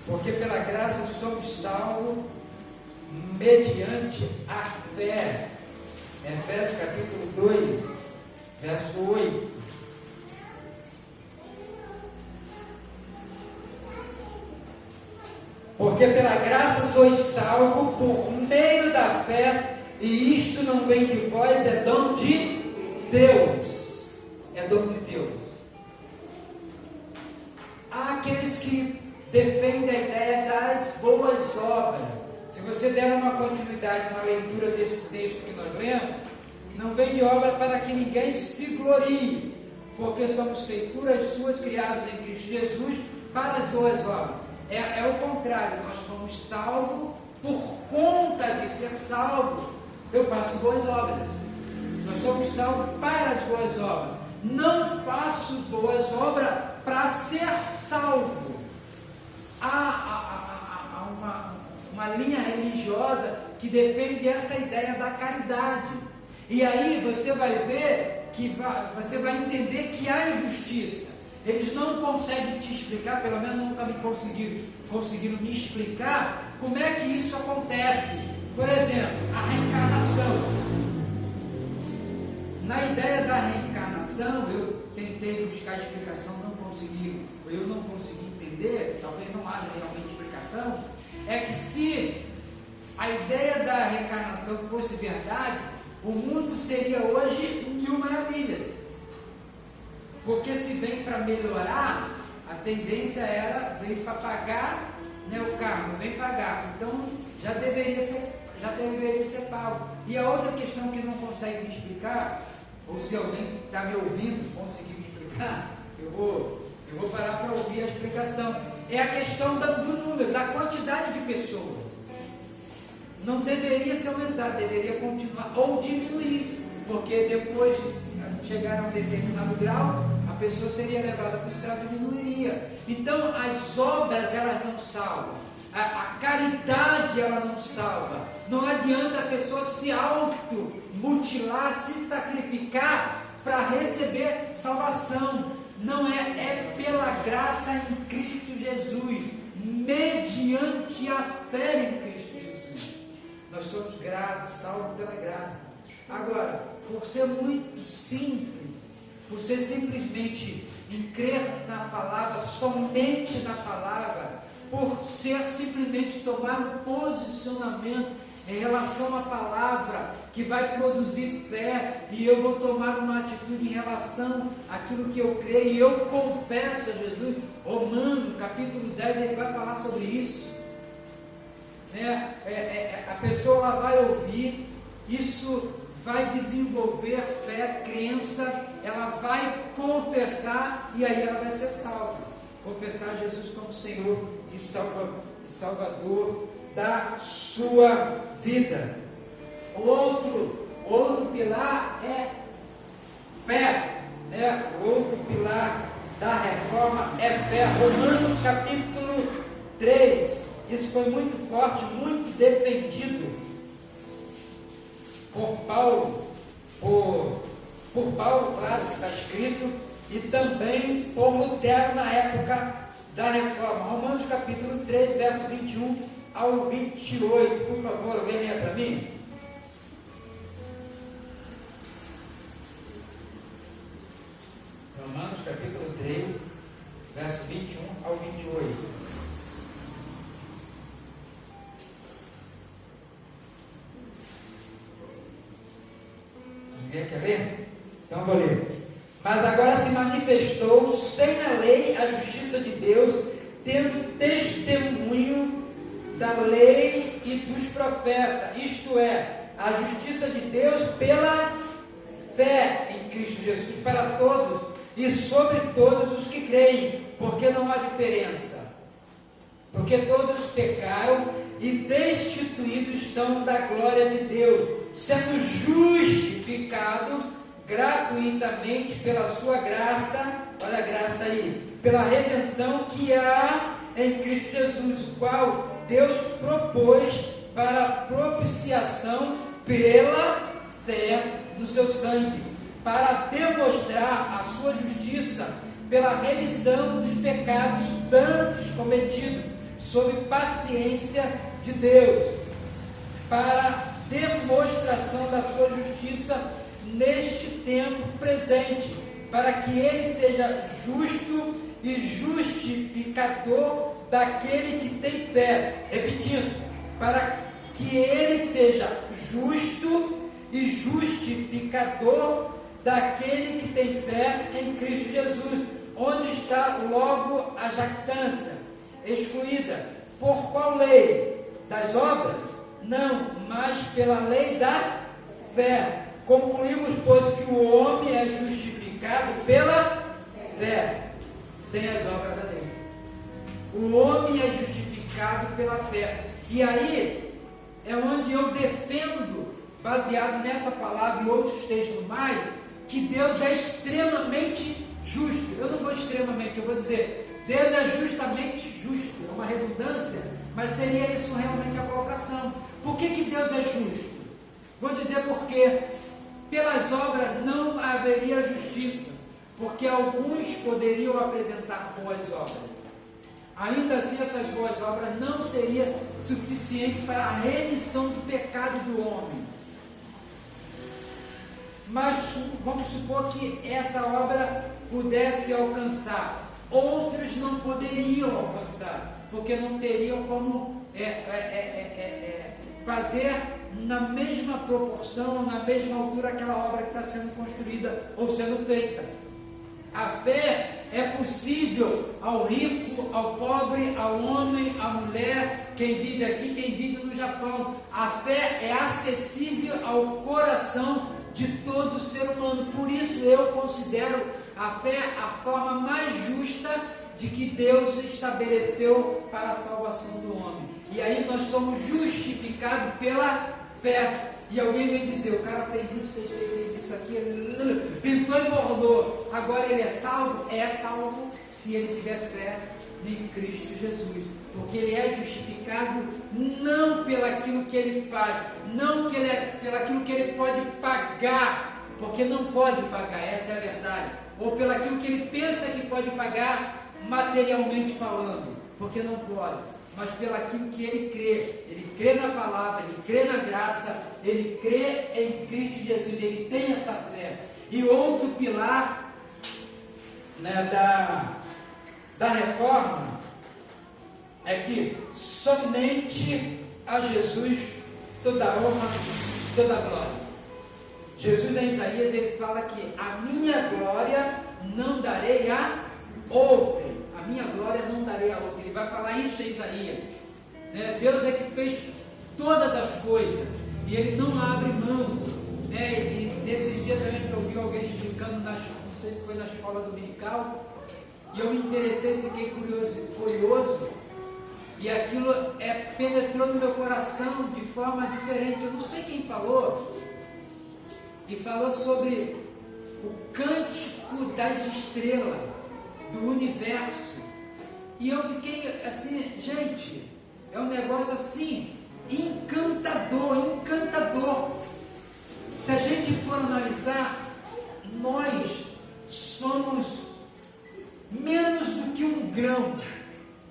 Porque pela graça somos salvos mediante a fé. Efésios capítulo 2, verso 8. Porque pela graça sois salvos por meio da fé, e isto não vem de vós, é dom de Deus. É dom de Deus. Há aqueles que defendem a ideia das boas obras. Se você der uma continuidade na leitura desse texto que nós lemos, não vem de obra para que ninguém se glorie, porque somos feituras suas criadas em Cristo Jesus para as boas obras. É o contrário, nós fomos salvos por conta de ser salvos. Eu faço boas obras. Nós somos salvos para as boas obras. Não faço boas obras para ser salvo. Há uma linha religiosa que defende essa ideia da caridade. E aí você vai ver que você vai entender que há injustiça. Eles não conseguem te explicar, pelo menos nunca me conseguiram me explicar como é que isso acontece. Por exemplo, a reencarnação. Na ideia da reencarnação, eu tentei buscar explicação, eu não consegui entender, talvez não haja realmente explicação, é que se a ideia da reencarnação fosse verdade, o mundo seria hoje 1000 maravilhas. Porque se vem para melhorar, a tendência era, veio para pagar, né, o karma, vem pagar. Então já deveria ser pago. E a outra questão que não consegue me explicar, ou se alguém está me ouvindo conseguir me explicar, eu vou parar para ouvir a explicação. É a questão do número, da quantidade de pessoas. Não deveria se aumentar, deveria continuar ou diminuir, porque depois de chegar a um determinado grau, a pessoa seria levada para o céu e diminuiria. Então as obras elas não salvam, a caridade ela não salva. Não adianta a pessoa se auto-mutilar, se sacrificar para receber salvação. Não é pela graça em Cristo Jesus, mediante a fé em Cristo Jesus. Nós somos salvos pela graça. Agora, por ser muito simples, por ser simplesmente em crer na palavra, somente na palavra, por ser simplesmente tomar um posicionamento em relação à palavra que vai produzir fé, e eu vou tomar uma atitude em relação àquilo que eu creio, e eu confesso a Jesus. Romanos capítulo 10, ele vai falar sobre isso. A pessoa ela vai ouvir, isso vai desenvolver fé, crença, ela vai confessar e aí ela vai ser salva. confessar Jesus como Senhor e Salvador da sua vida. O outro pilar é fé, né? O outro pilar da reforma é fé. Romanos capítulo 3, isso foi muito forte, muito defendido por Paulo, claro que está escrito, e também por Lutero na época da reforma. Romanos capítulo 3, verso 21 ao 28, por favor, alguém leia para mim? Romanos capítulo 3, verso 21 ao 28. Ninguém quer ler? Então vou ler. Mas agora se manifestou sem a lei a justiça de Deus, tendo testemunho da lei e dos profetas, isto é, a justiça de Deus pela fé em Cristo Jesus, para todos e sobre todos os que creem, porque não há diferença, porque todos pecaram e destituídos estão da glória de Deus, sendo justificados gratuitamente pela sua graça, olha a graça aí, pela redenção que há em Cristo Jesus, o qual Deus propôs para a propiciação pela fé do seu sangue, para demonstrar a sua justiça pela remissão dos pecados tantos cometidos, sob paciência de Deus, para demonstração da sua justiça neste tempo presente, para que ele seja justo e justificador daquele que tem fé. Repetindo, para que ele seja justo e justificador daquele que tem fé em Cristo Jesus. Onde está logo a jactância? Excluída. Por qual lei? Das obras? Não, mas pela lei da fé. Concluímos, pois, que o homem é justificado pela fé, sem as obras da lei. O homem é justificado pela fé. E aí é onde eu defendo, baseado nessa palavra e outros textos mais, que Deus é extremamente justo. Eu não vou extremamente, eu vou dizer, Deus é justamente justo. É uma redundância, mas seria isso realmente a colocação. Por que Deus é justo? Vou dizer por quê. Pelas obras não haveria justiça, porque alguns poderiam apresentar boas obras. Ainda assim, essas boas obras não seriam suficientes para a remissão do pecado do homem. Mas vamos supor que essa obra pudesse alcançar. Outros não poderiam alcançar, porque não teriam como fazer na mesma proporção, na mesma altura aquela obra que está sendo construída ou sendo feita. A fé é possível ao rico, ao pobre, ao homem, à mulher, quem vive aqui, quem vive no Japão. A fé é acessível ao coração de todo ser humano. Por isso eu considero a fé a forma mais justa de que Deus estabeleceu para a salvação do homem. E aí nós somos justificados pela fé. E alguém vem dizer, o cara fez isso aqui, ele pintou e bordou, agora ele é salvo? É salvo se ele tiver fé em Cristo Jesus, porque ele é justificado não pelaquilo que ele faz, não pelaquilo que ele pode pagar, porque não pode pagar, essa é a verdade, ou pelaquilo que ele pensa que pode pagar materialmente falando, porque não pode, mas pelaquilo que ele crê na palavra, ele crê na graça, ele crê em Cristo Jesus, ele tem essa fé. E outro pilar, né, da reforma é que somente a Jesus toda honra, toda glória. Jesus em Isaías ele fala que a minha glória não darei a outrem. A minha glória não darei a outra. Ele vai falar isso em Isaías. Deus é que fez todas as coisas e ele não abre mão. E nesses dias a gente ouviu alguém explicando, não sei se foi na escola dominical, E eu me interessei, fiquei curioso, e aquilo penetrou no meu coração de forma diferente. Eu não sei quem falou, e falou sobre o cântico das estrelas, do universo. E eu fiquei assim, gente, é um negócio assim, encantador. Se a gente for analisar, nós somos menos do que um grão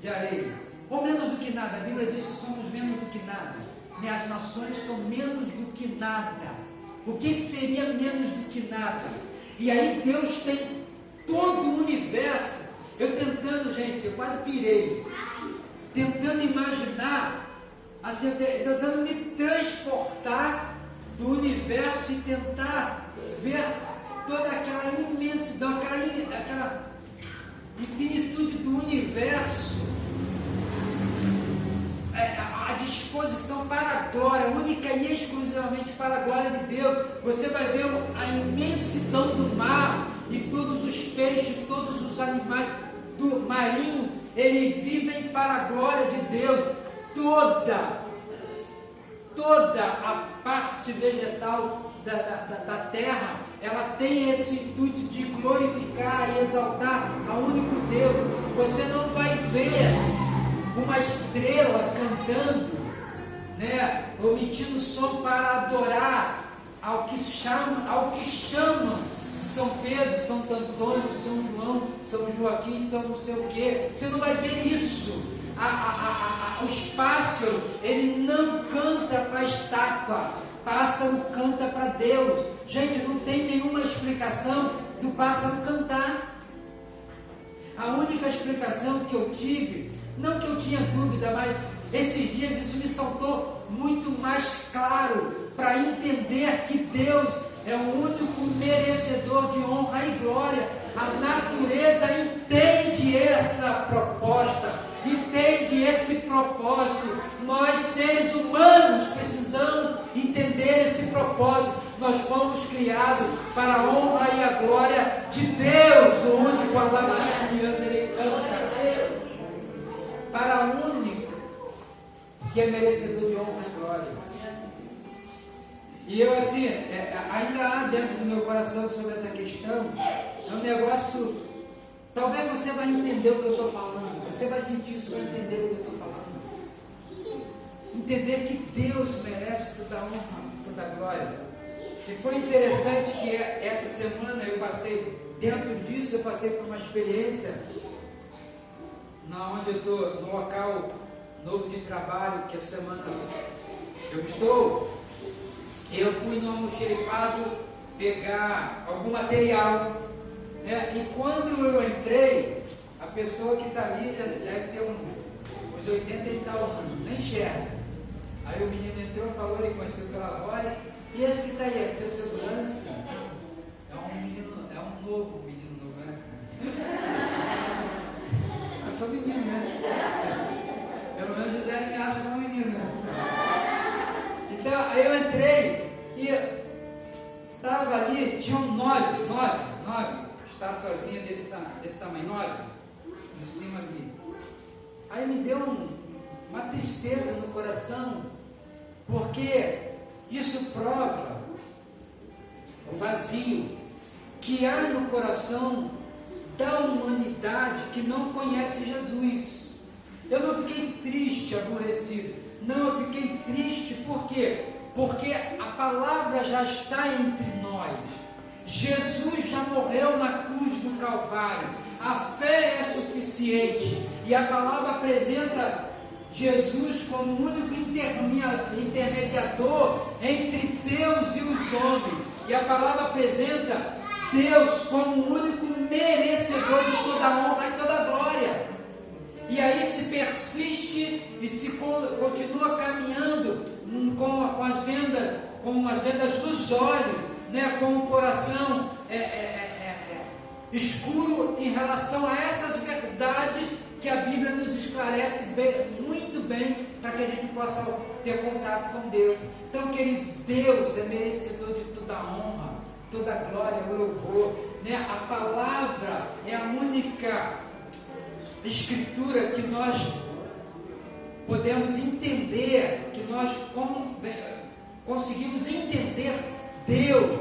de areia, ou menos do que nada. A Bíblia diz que somos menos do que nada, né? As nações são menos do que nada. O que seria menos do que nada? E aí Deus tem todo o universo. Eu tentando, gente, eu quase pirei, tentando imaginar, assim, tentando me transportar do universo e tentar ver toda aquela imensidão, aquela infinitude do universo, a disposição para a glória, única e exclusivamente para a glória de Deus. Você vai ver a imensidão do mar e todos os peixes, todos os animais do marinho, eles vivem para a glória de Deus. Toda a parte vegetal da terra, ela tem esse intuito de glorificar e exaltar ao único Deus. Você não vai ver uma estrela cantando, né, emitindo som para adorar ao que chama São Pedro, São Antônio, São João, São Joaquim, São não sei o quê. Você não vai ver isso. Os pássaros, ele não canta para a estátua, pássaro canta para Deus. Gente, não tem nenhuma explicação do pássaro cantar. A única explicação que eu tive, não que eu tinha dúvida, mas esses dias isso me saltou muito mais claro, para entender que Deus é o único merecedor de honra e glória. A natureza entende essa proposta, entende esse propósito. Nós, seres humanos, precisamos entender esse propósito. Nós fomos criados para a honra e a glória de Deus, o único para o único que é merecedor de honra e glória. E eu, assim, ainda há dentro do meu coração sobre essa questão, é um negócio, talvez você vai entender o que eu estou falando, você vai sentir isso, vai entender o que eu estou falando. Entender que Deus merece toda a honra, toda a glória. E foi interessante que essa semana eu passei, dentro disso, eu passei por uma experiência, onde eu estou, no local novo de trabalho, que a semana eu estou. Eu fui no almoxerifado pegar algum material, né? E quando eu entrei, a pessoa que está ali deve ter uns 80 e tal anos, nem enxerga. Aí o menino entrou, falou, ele conheceu pela voz, e esse que está aí, é teu segurança? É um menino, é um novo menino novo, né? É só menino, né? Pelo menos José me acha que é um menino, né? Então, aí eu entrei e estava ali, tinham nove estatuazinhas desse tamanho, 9 em cima ali. Aí me deu uma tristeza no coração, porque isso prova o vazio que há no coração da humanidade que não conhece Jesus. Eu não fiquei triste, aborrecido. Não, eu fiquei triste por quê? Porque a palavra já está entre nós. Jesus já morreu na cruz do Calvário. A fé é suficiente. E a palavra apresenta Jesus como o único intermediador entre Deus e os homens. E a palavra apresenta Deus como o único merecedor de toda a honra e toda a glória. E aí se persiste e se continua caminhando com as vendas dos olhos, né, com o coração escuro em relação a essas verdades que a Bíblia nos esclarece muito bem, para que a gente possa ter contato com Deus. Então, querido, Deus é merecedor de toda a honra, toda a glória, o louvor, né? A palavra é a única escritura que nós podemos entender, que nós conseguimos entender Deus,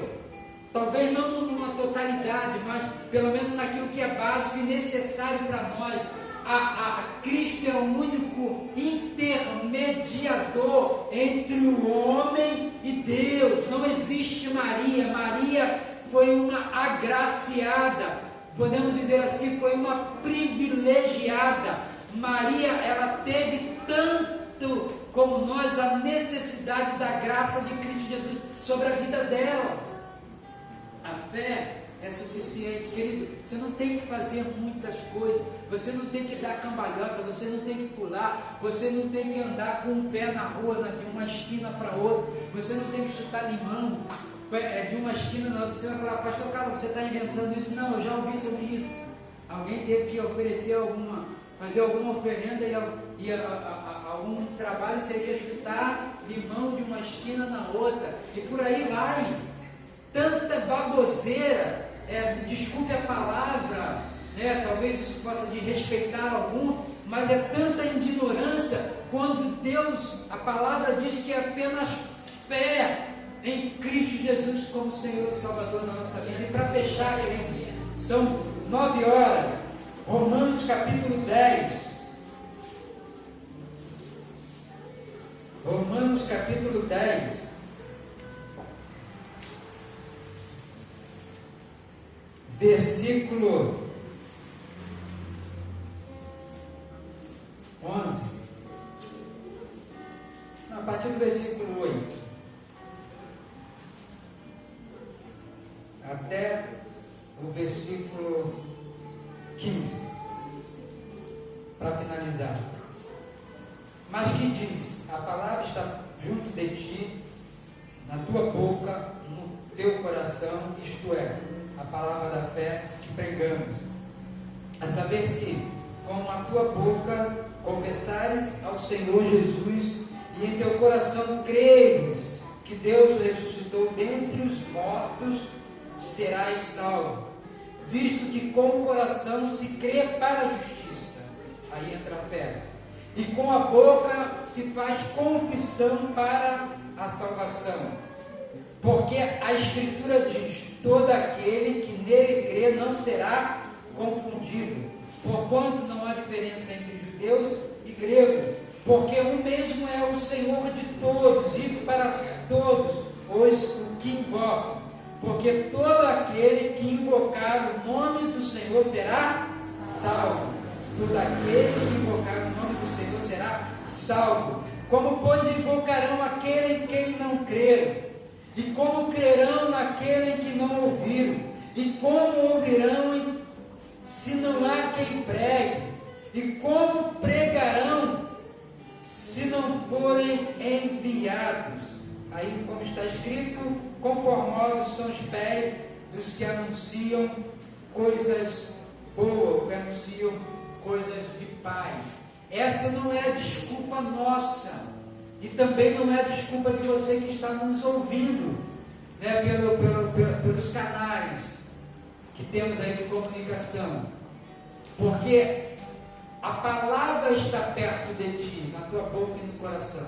talvez não numa totalidade, mas pelo menos naquilo que é básico e necessário para nós. Cristo é o único intermediador entre o homem e Deus. Não existe Maria. Maria foi uma agraciada, podemos dizer assim, foi uma privilegiada. Maria, ela teve tanto como nós a necessidade da graça de Cristo Jesus sobre a vida dela. A fé é suficiente, querido. Você não tem que fazer muitas coisas, você não tem que dar cambalhota, você não tem que pular, você não tem que andar com um pé na rua, de uma esquina para outra, você não tem que chutar limão de uma esquina na outra. Você vai falar, pastor Carlos, você está inventando isso? Não, eu já ouvi sobre isso. Alguém teve que oferecer fazer alguma oferenda e algum trabalho seria chutar limão de uma esquina na outra, e por aí vai. Tanta baboseira, desculpe a palavra, talvez isso possa desrespeitar algum, mas é tanta ignorância quando Deus, a palavra diz que é apenas fé em Cristo Jesus como Senhor e Salvador na nossa vida. E para fechar, são 9 horas, Romanos capítulo 10. Romanos capítulo 10. Versículo 11. A partir do versículo 8 até o versículo 15, para finalizar. Mas que diz: a palavra está junto de ti, na tua boca, no teu coração, isto é, a palavra da fé que pregamos, a saber se com a tua boca confessares ao Senhor Jesus e em teu coração creres que Deus o ressuscitou dentre os mortos, serás salvo, visto que com o coração se crê para a justiça, aí entra a fé, e com a boca se faz confissão para a salvação. Porque a Escritura diz: todo aquele que nele crê não será confundido, porquanto não há diferença entre judeus e gregos, porque um mesmo é o Senhor de todos, rico para todos os que invocam, porque todo aquele que invocar o nome do Senhor será salvo. Todo aquele que invocar o nome do Senhor será salvo. Como, pois, invocarão aquele em quem não creram? E como crerão naquele em que não ouviram? E como ouvirão se não há quem pregue? E como pregarão se não forem enviados? Aí, como está escrito, conformosos são os pés dos que anunciam coisas boas, que anunciam coisas de paz. Essa não é a desculpa nossa. E também não é a desculpa de você que está nos ouvindo, pelos canais que temos aí de comunicação. Porque a palavra está perto de ti, na tua boca e no coração.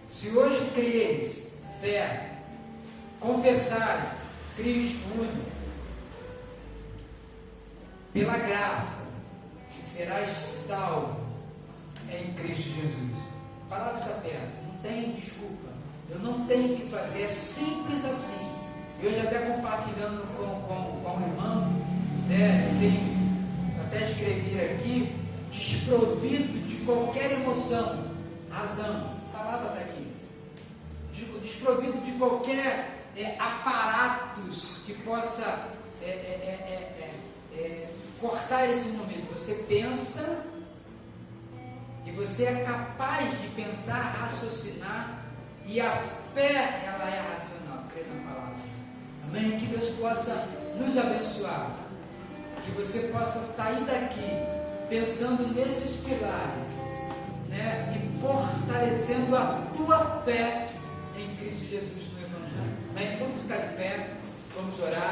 Se hoje creres, fé, confessar Cristo único, pela graça, serás salvo em Cristo Jesus. A palavra está perto, não tem desculpa, eu não tenho que fazer, é simples assim. Eu já até compartilhando com o irmão, eu até escrevi aqui: desprovido de qualquer emoção, razão, a palavra está aqui, desprovido de qualquer aparatos que possa cortar esse momento. Você pensa, e você é capaz de pensar, raciocinar, e a fé, ela é racional, crê na palavra. Amém? Que Deus possa nos abençoar, que você possa sair daqui pensando nesses pilares, e fortalecendo a tua fé em Cristo Jesus no Evangelho. Amém? Vamos ficar de pé, vamos orar.